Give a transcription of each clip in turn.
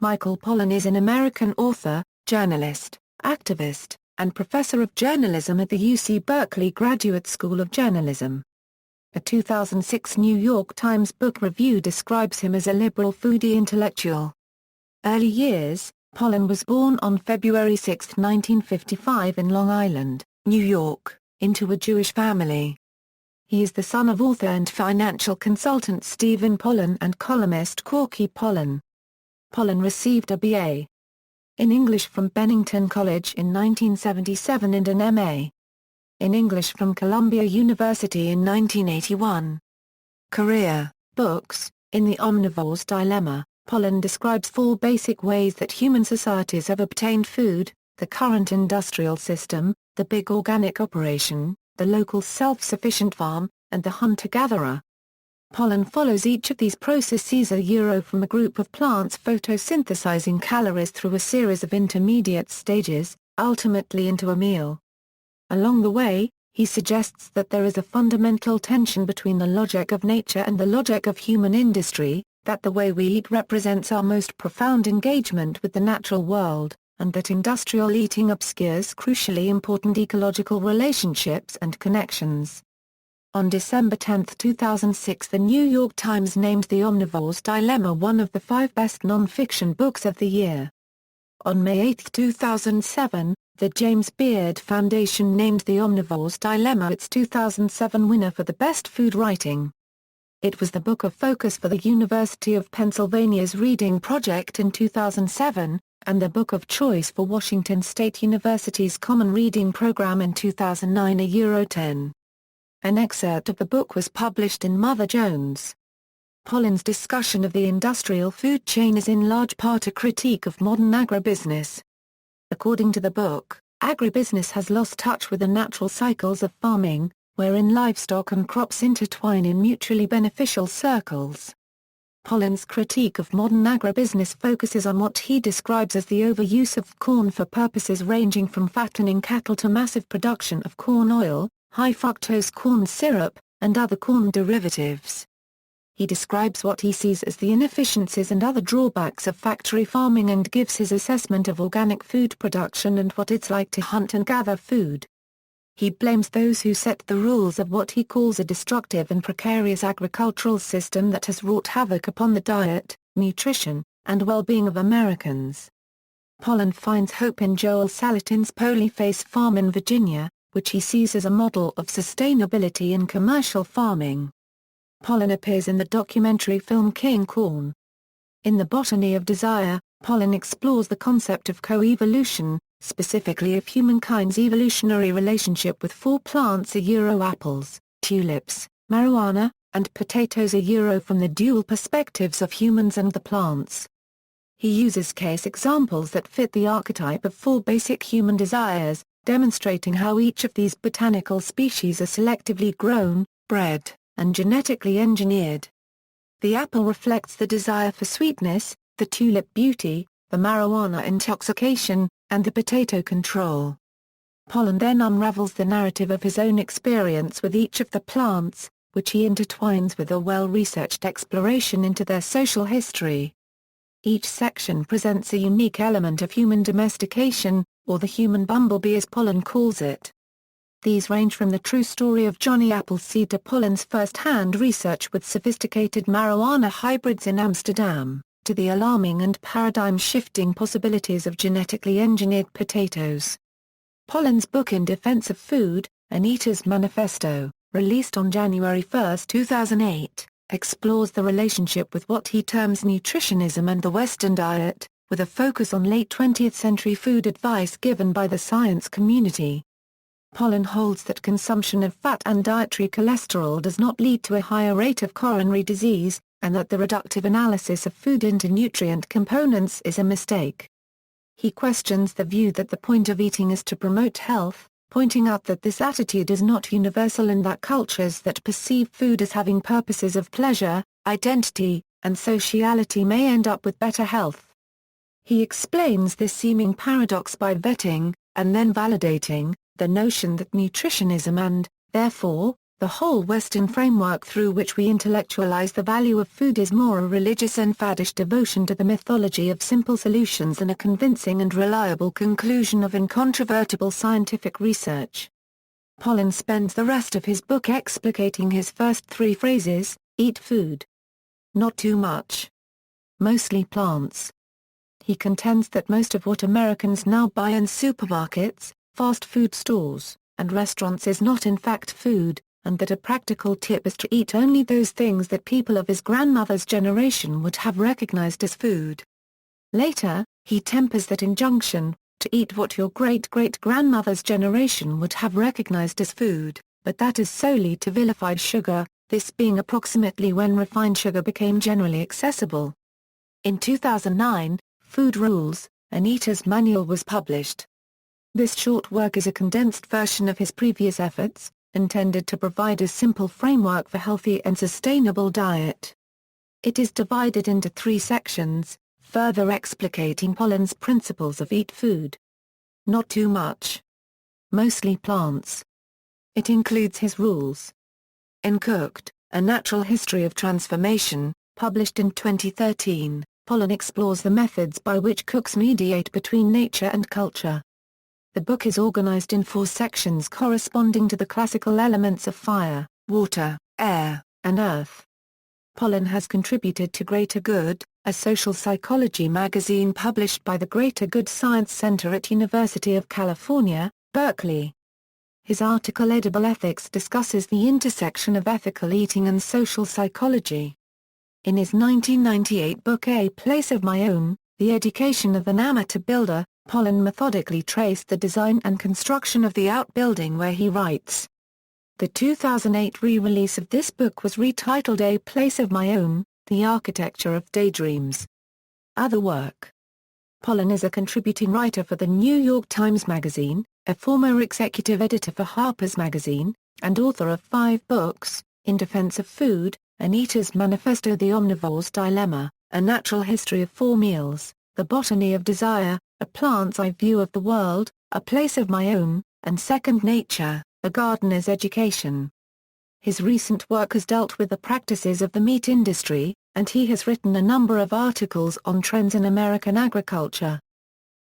Michael Pollan is an American author, journalist, activist, and professor of journalism at the UC Berkeley Graduate School of Journalism. A 2006 New York Times book review describes him as a liberal foodie intellectual. Early years: Pollan was born on February 6, 1955 in Long Island, New York, into a Jewish family. He is the son of author and financial consultant Stephen Pollan and columnist Corky Pollan. Pollan received a B.A. in English from Bennington College in 1977 and an M.A. in English from Columbia University in 1981. Career, books. In The Omnivore's Dilemma, Pollan describes 4 basic ways that human societies have obtained food: the current industrial system, the big organic operation, the local self-sufficient farm, and the hunter-gatherer. Pollan follows each of these processes from a group of plants photosynthesizing calories through a series of intermediate stages, ultimately into a meal. Along the way, he suggests that there is a fundamental tension between the logic of nature and the logic of human industry, that the way we eat represents our most profound engagement with the natural world, and that industrial eating obscures crucially important ecological relationships and connections. On December 10, 2006, the New York Times named The Omnivore's Dilemma one of the 5 best non-fiction books of the year. On May 8, 2007, the James Beard Foundation named The Omnivore's Dilemma its 2007 winner for the best food writing. It was the book of focus for the University of Pennsylvania's Reading Project in 2007, and the book of choice for Washington State University's Common Reading Program in 2009. €10. An excerpt of the book was published in Mother Jones. Pollan's discussion of the industrial food chain is in large part a critique of modern agribusiness. According to the book, agribusiness has lost touch with the natural cycles of farming, wherein livestock and crops intertwine in mutually beneficial circles. Pollan's critique of modern agribusiness focuses on what he describes as the overuse of corn for purposes ranging from fattening cattle to massive production of corn oil, high-fructose corn syrup, and other corn derivatives. He describes what he sees as the inefficiencies and other drawbacks of factory farming and gives his assessment of organic food production and what it's like to hunt and gather food. He blames those who set the rules of what he calls a destructive and precarious agricultural system that has wrought havoc upon the diet, nutrition, and well-being of Americans. Pollan finds hope in Joel Salatin's Polyface Farm in Virginia, which he sees as a model of sustainability in commercial farming. Pollan appears in the documentary film King Corn. In The Botany of Desire, Pollan explores the concept of coevolution, specifically of humankind's evolutionary relationship with 4 plants: apples, tulips, marijuana, and potatoes from the dual perspectives of humans and the plants. He uses case examples that fit the archetype of 4 basic human desires, demonstrating how each of these botanical species are selectively grown, bred, and genetically engineered. The apple reflects the desire for sweetness, the tulip beauty, the marijuana intoxication, and the potato control. Pollan then unravels the narrative of his own experience with each of the plants, which he intertwines with a well-researched exploration into their social history. Each section presents a unique element of human domestication, or the human bumblebee as Pollan calls it. These range from the true story of Johnny Appleseed to Pollan's first-hand research with sophisticated marijuana hybrids in Amsterdam, to the alarming and paradigm-shifting possibilities of genetically engineered potatoes. Pollan's book In Defense of Food, An Eater's Manifesto, released on January 1, 2008, explores the relationship with what he terms nutritionism and the Western diet, with a focus on late 20th century food advice given by the science community. Pollan holds that consumption of fat and dietary cholesterol does not lead to a higher rate of coronary disease, and that the reductive analysis of food into nutrient components is a mistake. He questions the view that the point of eating is to promote health, pointing out that this attitude is not universal and that cultures that perceive food as having purposes of pleasure, identity, and sociality may end up with better health. He explains this seeming paradox by vetting, and then validating, the notion that nutritionism and, therefore, The whole Western framework through which we intellectualize the value of food is more a religious and faddish devotion to the mythology of simple solutions than a convincing and reliable conclusion of incontrovertible scientific research. Pollan spends the rest of his book explicating his first three phrases: eat food. Not too much. Mostly plants. He contends that most of what Americans now buy in supermarkets, fast food stores, and restaurants is not in fact food, and that a practical tip is to eat only those things that people of his grandmother's generation would have recognized as food. Later, he tempers that injunction, to eat what your great-great-grandmother's generation would have recognized as food, but that is solely to vilify sugar, this being approximately when refined sugar became generally accessible. In 2009, Food Rules, an Eater's Manual was published. This short work is a condensed version of his previous efforts, intended to provide a simple framework for healthy and sustainable diet. It is divided into three sections, further explicating Pollan's principles of eat food. Not too much. Mostly plants. It includes his rules. In Cooked, A Natural History of Transformation, published in 2013, Pollan explores the methods by which cooks mediate between nature and culture. The book is organized in 4 sections corresponding to the classical elements of fire, water, air, and earth. Pollan has contributed to Greater Good, a social psychology magazine published by the Greater Good Science Center at University of California, Berkeley. His article Edible Ethics discusses the intersection of ethical eating and social psychology. In his 1998 book A Place of My Own, The Education of an Amateur Builder, Pollan methodically traced the design and construction of the outbuilding where he writes. The 2008 re-release of this book was retitled A Place of My Own, The Architecture of Daydreams. Other work. Pollan is a contributing writer for the New York Times Magazine, a former executive editor for Harper's Magazine, and author of 5 books, In Defense of Food, An Eater's Manifesto, The Omnivore's Dilemma, A Natural History of 4 Meals, The Botany of Desire, A Plant's Eye View of the World, A Place of My Own, and Second Nature, A Gardener's Education. His recent work has dealt with the practices of the meat industry, and he has written a number of articles on trends in American agriculture.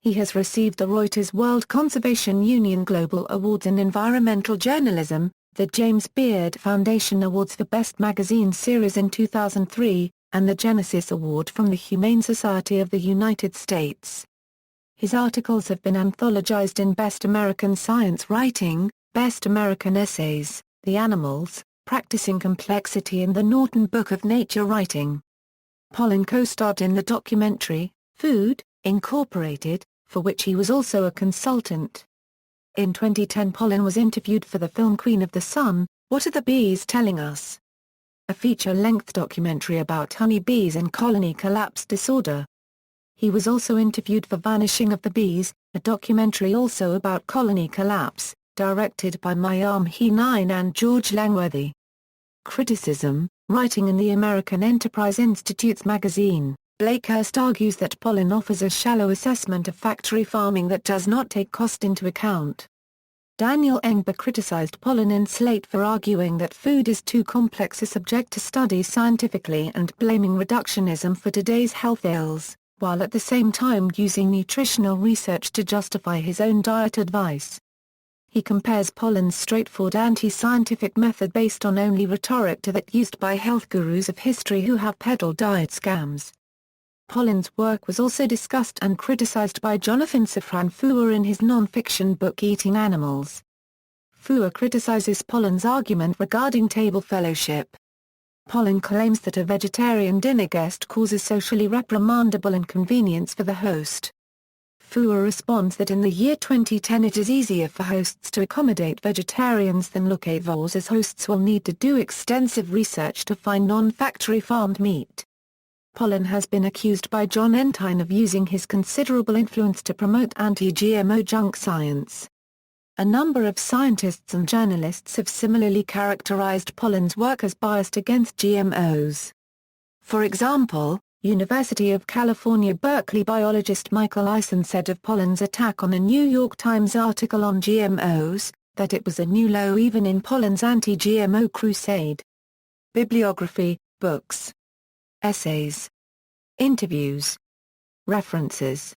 He has received the Reuters World Conservation Union Global Awards in Environmental Journalism, the James Beard Foundation Awards for Best Magazine Series in 2003, and the Genesis Award from the Humane Society of the United States. His articles have been anthologized in Best American Science Writing, Best American Essays, The Animals, Practicing Complexity, and the Norton Book of Nature Writing. Pollan co-starred in the documentary, Food, Incorporated, for which he was also a consultant. In 2010, Pollan was interviewed for the film Queen of the Sun, What Are the Bees Telling Us? A feature-length documentary about honeybees and colony collapse disorder. He was also interviewed for Vanishing of the Bees, a documentary also about colony collapse, directed by Mayam Heenine and George Langworthy. Criticism. Writing in the American Enterprise Institute's magazine, Blakehurst argues that Pollan offers a shallow assessment of factory farming that does not take cost into account. Daniel Engber criticized Pollan in Slate for arguing that food is too complex a subject to study scientifically and blaming reductionism for today's health ills, while at the same time using nutritional research to justify his own diet advice. He compares Pollan's straightforward anti-scientific method based on only rhetoric to that used by health gurus of history who have peddled diet scams. Pollan's work was also discussed and criticized by Jonathan Safran Foer in his non-fiction book Eating Animals. Foer criticizes Pollan's argument regarding table fellowship. Pollan claims that a vegetarian dinner guest causes socially reprimandable inconvenience for the host. Foer responds that in the year 2010 it is easier for hosts to accommodate vegetarians than locavores, as hosts will need to do extensive research to find non-factory farmed meat. Pollan has been accused by John Entine of using his considerable influence to promote anti-GMO junk science. A number of scientists and journalists have similarly characterized Pollan's work as biased against GMOs. For example, University of California Berkeley biologist Michael Eisen said of Pollan's attack on a New York Times article on GMOs, that it was a new low even in Pollan's anti-GMO crusade. Bibliography, books, essays, interviews, references,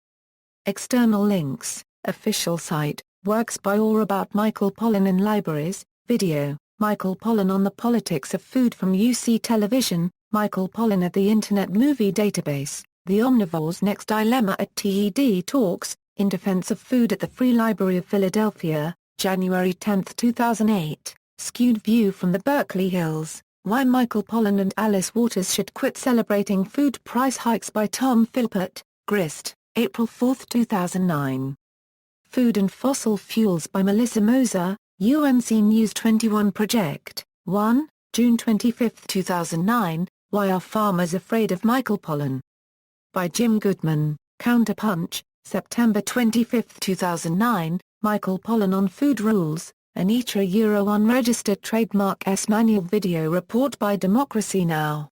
external links, official site, works by or about Michael Pollan in libraries, video, Michael Pollan on the politics of food from UC Television, Michael Pollan at the Internet Movie Database, The Omnivore's Next Dilemma at TED Talks, In Defense of Food at the Free Library of Philadelphia, January 10, 2008, Skewed View from the Berkeley Hills, Why Michael Pollan and Alice Waters Should Quit Celebrating Food Price Hikes by Tom Philpott, Grist, April 4, 2009. Food and Fossil Fuels by Melissa Moser, UNC News 21 Project, 1, June 25, 2009, Why Are Farmers Afraid of Michael Pollan? By Jim Goodman, Counterpunch, September 25, 2009, Michael Pollan on Food Rules, an ITRA Euro Unregistered Trademark S Manual video report by Democracy Now!